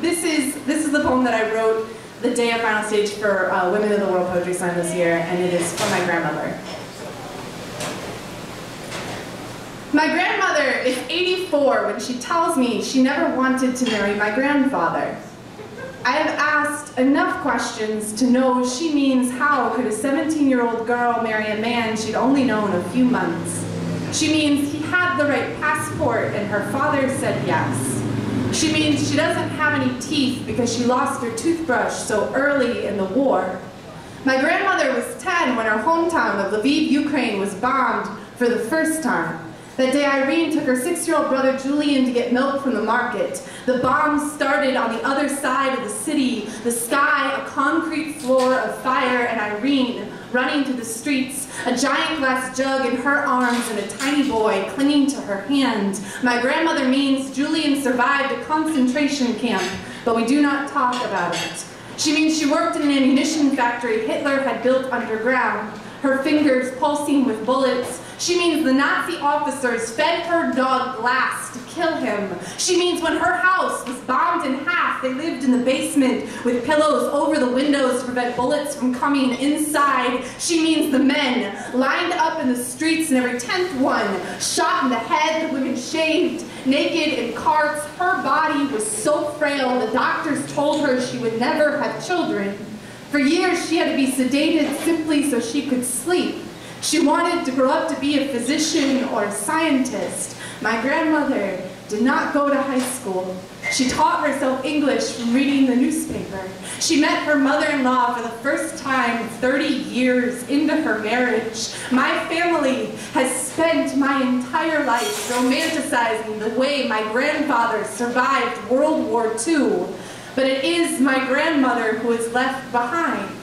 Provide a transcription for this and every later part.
This is the poem that I wrote the day of final stage for Women of the World Poetry Slam this year, and it is for my grandmother. My grandmother is 84 when she tells me she never wanted to marry my grandfather. I have asked enough questions to know she means how could a 17-year-old girl marry a man she'd only known a few months. She means he had the right passport and her father said yes. She means she doesn't have any teeth because she lost her toothbrush so early in the war. My grandmother was 10 when her hometown of Lviv, Ukraine was bombed for the first time. That day Irene took her 6-year-old brother Julian to get milk from the market. The bombs started on the other side of the city, the sky a concrete floor of fire, and Irene running through the streets, a giant glass jug in her arms and a tiny boy clinging to her hand. My grandmother means Julian survived a concentration camp, but we do not talk about it. She means she worked in an ammunition factory Hitler had built underground, her fingers pulsing with bullets. She means the Nazi officers fed her dog glass to kill him. She means when her house was bombed in half, they lived in the basement with pillows over the windows to prevent bullets from coming inside. She means the men lined up in the streets and every 10th one shot in the head, the women shaved, naked in carts. Her body was so frail, the doctors told her she would never have children. For years, she had to be sedated simply so she could sleep. She wanted to grow up to be a physician or a scientist. My grandmother did not go to high school. She taught herself English from reading the newspaper. She met her mother-in-law for the first time 30 years into her marriage. My family has spent my entire life romanticizing the way my grandfather survived World War II. But it is my grandmother who is left behind.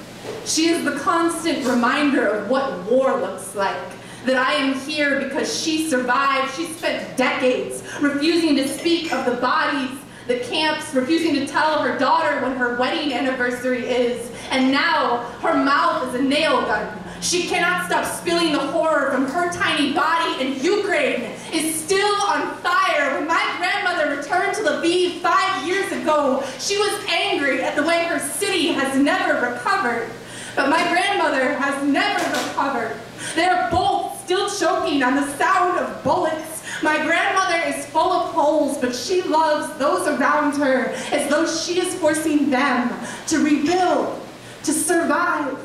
She is the constant reminder of what war looks like, that I am here because she survived. She spent decades refusing to speak of the bodies, the camps, refusing to tell her daughter when her wedding anniversary is, and now her mouth is a nail gun. She cannot stop spilling the horror from her tiny body, and Ukraine is still on fire. When my grandmother returned to Lviv 5 years ago, she was angry at the way her city has never recovered. But my grandmother has never recovered. They're both still choking on the sound of bullets. My grandmother is full of holes, but she loves those around her as though she is forcing them to rebuild, to survive.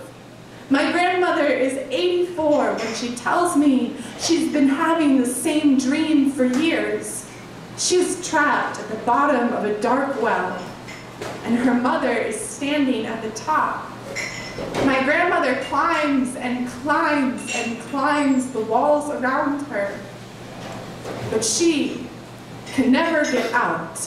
My grandmother is 84 when she tells me she's been having the same dream for years. She was trapped at the bottom of a dark well, and her mother is standing at the top. My grandmother climbs and climbs and climbs the walls around her, but she can never get out.